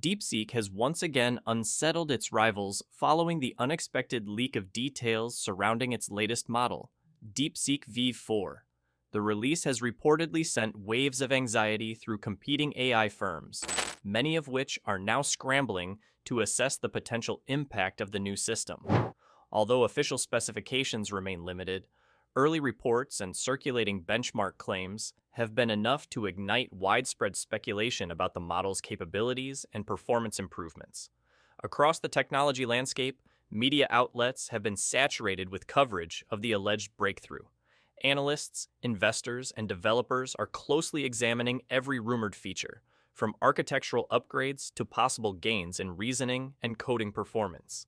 DeepSeek has once again unsettled its rivals following the unexpected leak of details surrounding its latest model, DeepSeek V4. The release has reportedly sent waves of anxiety through competing AI firms, many of which are now scrambling to assess the potential impact of the new system. Although official specifications remain limited, early reports and circulating benchmark claims have been enough to ignite widespread speculation about the model's capabilities and performance improvements. Across the technology landscape, media outlets have been saturated with coverage of the alleged breakthrough. Analysts, investors, and developers are closely examining every rumored feature, from architectural upgrades to possible gains in reasoning and coding performance.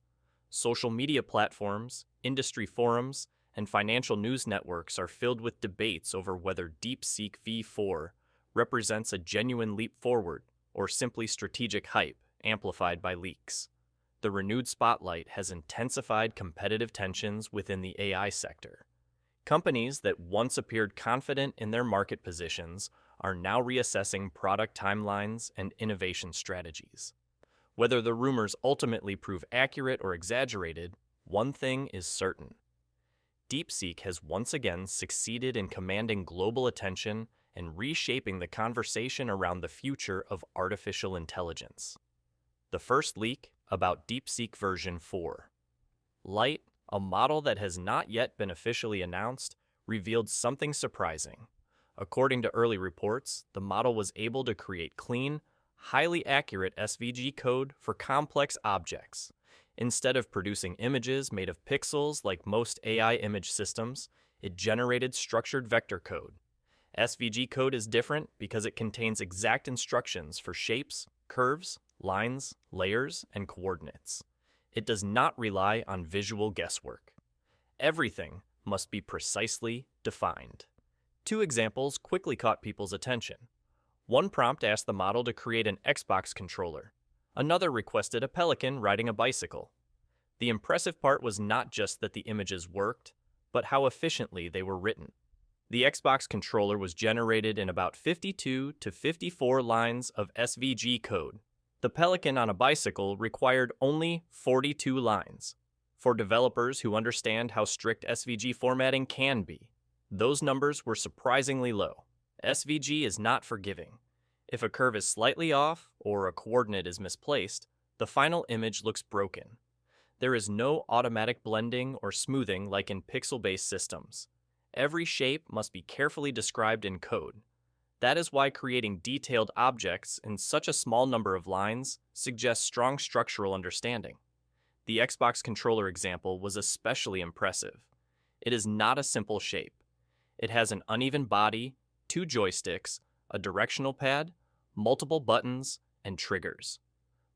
Social media platforms, industry forums, and financial news networks are filled with debates over whether DeepSeek V4 represents a genuine leap forward or simply strategic hype amplified by leaks. The renewed spotlight has intensified competitive tensions within the AI sector. Companies that once appeared confident in their market positions are now reassessing product timelines and innovation strategies. Whether the rumors ultimately prove accurate or exaggerated, one thing is certain. DeepSeek has once again succeeded in commanding global attention and reshaping the conversation around the future of artificial intelligence. The first leak about DeepSeek version 4. Light, a model that has not yet been officially announced, revealed something surprising. According to early reports, the model was able to create clean, highly accurate SVG code for complex objects. Instead of producing images made of pixels like most AI image systems, it generated structured vector code. SVG code is different because it contains exact instructions for shapes, curves, lines, layers, and coordinates. It does not rely on visual guesswork. Everything must be precisely defined. Two examples quickly caught people's attention. One prompt asked the model to create an Xbox controller. Another requested a pelican riding a bicycle. The impressive part was not just that the images worked, but how efficiently they were written. The Xbox controller was generated in about 52 to 54 lines of SVG code. The pelican on a bicycle required only 42 lines. For developers who understand how strict SVG formatting can be, those numbers were surprisingly low. SVG is not forgiving. If a curve is slightly off or a coordinate is misplaced, the final image looks broken. There is no automatic blending or smoothing like in pixel-based systems. Every shape must be carefully described in code. That is why creating detailed objects in such a small number of lines suggests strong structural understanding. The Xbox controller example was especially impressive. It is not a simple shape. It has an uneven body, two joysticks, a directional pad, multiple buttons, and triggers.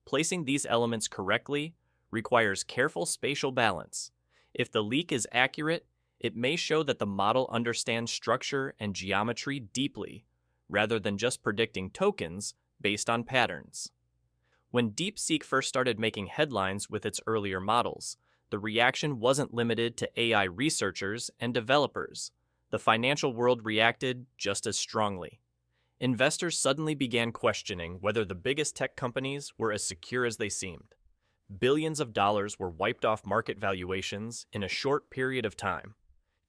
Placing these elements correctly requires careful spatial balance. If the leak is accurate, it may show that the model understands structure and geometry deeply, rather than just predicting tokens based on patterns. When DeepSeek first started making headlines with its earlier models, the reaction wasn't limited to AI researchers and developers. The financial world reacted just as strongly. Investors suddenly began questioning whether the biggest tech companies were as secure as they seemed. Billions of dollars were wiped off market valuations in a short period of time.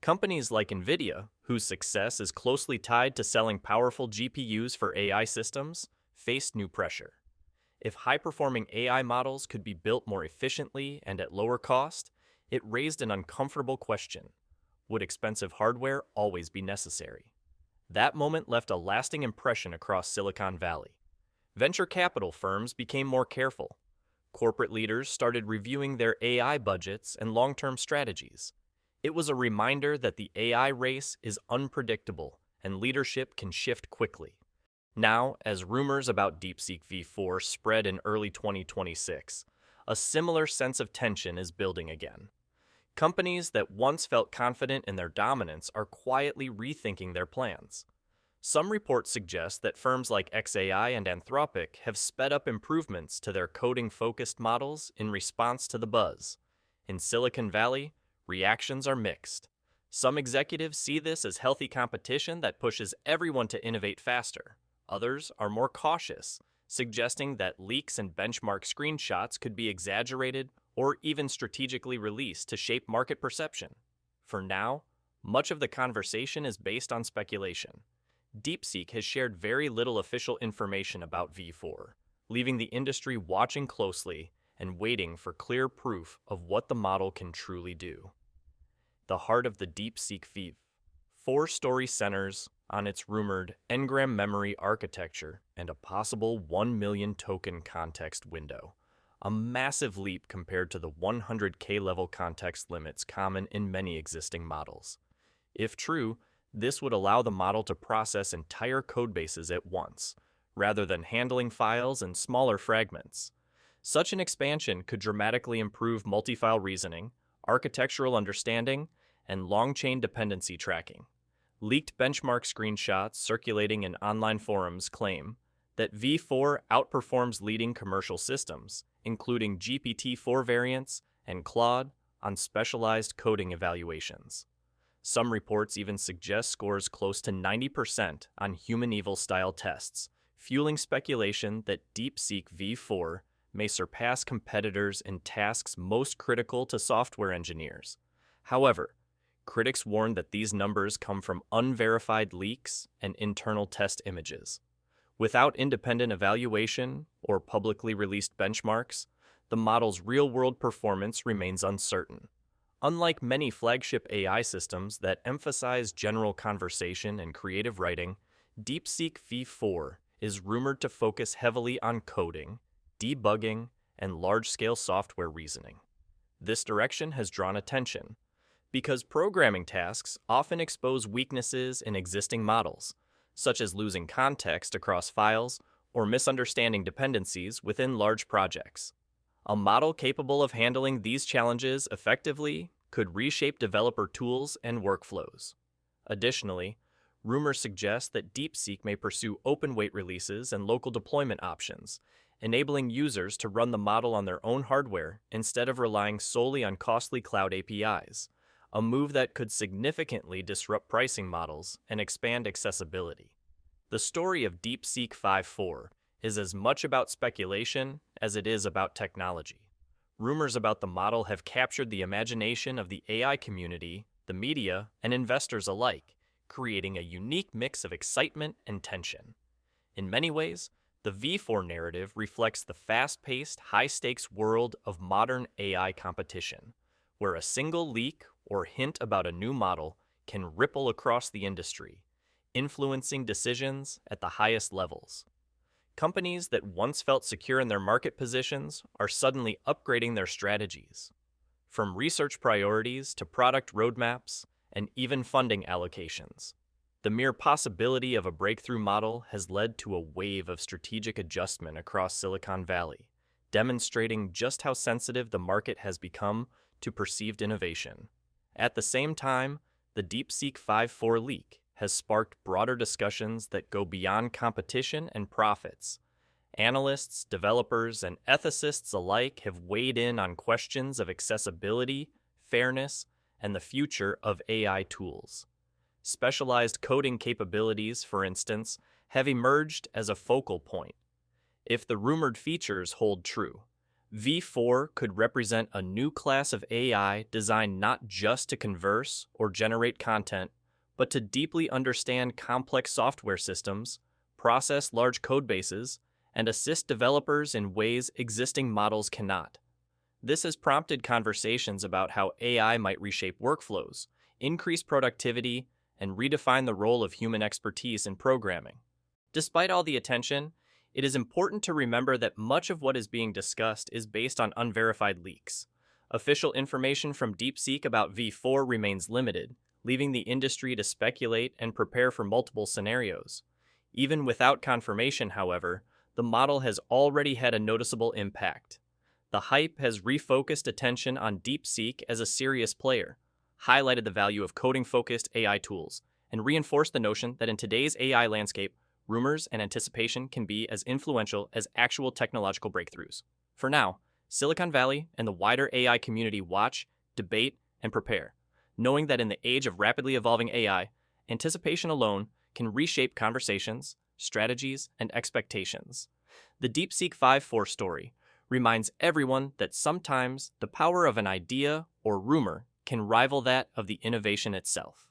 Companies like NVIDIA, whose success is closely tied to selling powerful GPUs for AI systems, faced new pressure. If high-performing AI models could be built more efficiently and at lower cost, it raised an uncomfortable question. Would expensive hardware always be necessary? That moment left a lasting impression across Silicon Valley. Venture capital firms became more careful. Corporate leaders started reviewing their AI budgets and long-term strategies. It was a reminder that the AI race is unpredictable and leadership can shift quickly. Now, as rumors about DeepSeek V4 spread in early 2026, a similar sense of tension is building again. Companies that once felt confident in their dominance are quietly rethinking their plans. Some reports suggest that firms like xAI and Anthropic have sped up improvements to their coding-focused models in response to the buzz. In Silicon Valley, reactions are mixed. Some executives see this as healthy competition that pushes everyone to innovate faster. Others are more cautious. suggesting that leaks and benchmark screenshots could be exaggerated or even strategically released to shape market perception. For now, much of the conversation is based on speculation. DeepSeek has shared very little official information about V4, leaving the industry watching closely and waiting for clear proof of what the model can truly do. The heart of the DeepSeek V4 story centers on its rumored engram memory architecture and a possible 1 million token context window, a massive leap compared to the 100K level context limits common in many existing models. If true, this would allow the model to process entire codebases at once, rather than handling files in smaller fragments. Such an expansion could dramatically improve multi-file reasoning, architectural understanding, and long-chain dependency tracking. Leaked benchmark screenshots circulating in online forums claim that V4 outperforms leading commercial systems, including GPT-4 variants and Claude, on specialized coding evaluations. Some reports even suggest scores close to 90% on human evil-style tests, fueling speculation that DeepSeek V4 may surpass competitors in tasks most critical to software engineers. However, critics warn that these numbers come from unverified leaks and internal test images. Without independent evaluation or publicly released benchmarks, the model's real-world performance remains uncertain. Unlike many flagship AI systems that emphasize general conversation and creative writing, DeepSeek V4 is rumored to focus heavily on coding, debugging, and large-scale software reasoning. This direction has drawn attention because programming tasks often expose weaknesses in existing models, such as losing context across files or misunderstanding dependencies within large projects. A model capable of handling these challenges effectively could reshape developer tools and workflows. Additionally, rumors suggest that DeepSeek may pursue open-weight releases and local deployment options, enabling users to run the model on their own hardware instead of relying solely on costly cloud APIs, a move that could significantly disrupt pricing models and expand accessibility. The story of DeepSeek V4 is as much about speculation as it is about technology. Rumors about the model have captured the imagination of the AI community, the media, and investors alike, creating a unique mix of excitement and tension. In many ways, the V4 narrative reflects the fast-paced, high-stakes world of modern AI competition, where a single leak or hint about a new model can ripple across the industry, influencing decisions at the highest levels. Companies that once felt secure in their market positions are suddenly upgrading their strategies. From research priorities to product roadmaps and even funding allocations, the mere possibility of a breakthrough model has led to a wave of strategic adjustment across Silicon Valley, demonstrating just how sensitive the market has become to perceived innovation. At the same time, the DeepSeek V4 leak has sparked broader discussions that go beyond competition and profits. Analysts, developers, and ethicists alike have weighed in on questions of accessibility, fairness, and the future of AI tools. Specialized coding capabilities, for instance, have emerged as a focal point. If the rumored features hold true, V4 could represent a new class of AI designed not just to converse or generate content, but to deeply understand complex software systems, process large codebases, and assist developers in ways existing models cannot. This has prompted conversations about how AI might reshape workflows, increase productivity, and redefine the role of human expertise in programming. Despite all the attention, it is important to remember that much of what is being discussed is based on unverified leaks. Official information from DeepSeek about V4 remains limited, leaving the industry to speculate and prepare for multiple scenarios. Even without confirmation, however, the model has already had a noticeable impact. The hype has refocused attention on DeepSeek as a serious player, highlighted the value of coding-focused AI tools, and reinforced the notion that in today's AI landscape, rumors and anticipation can be as influential as actual technological breakthroughs. For now, Silicon Valley and the wider AI community watch, debate, and prepare, knowing that in the age of rapidly evolving AI, anticipation alone can reshape conversations, strategies, and expectations. The DeepSeek V4 story reminds everyone that sometimes the power of an idea or rumor can rival that of the innovation itself.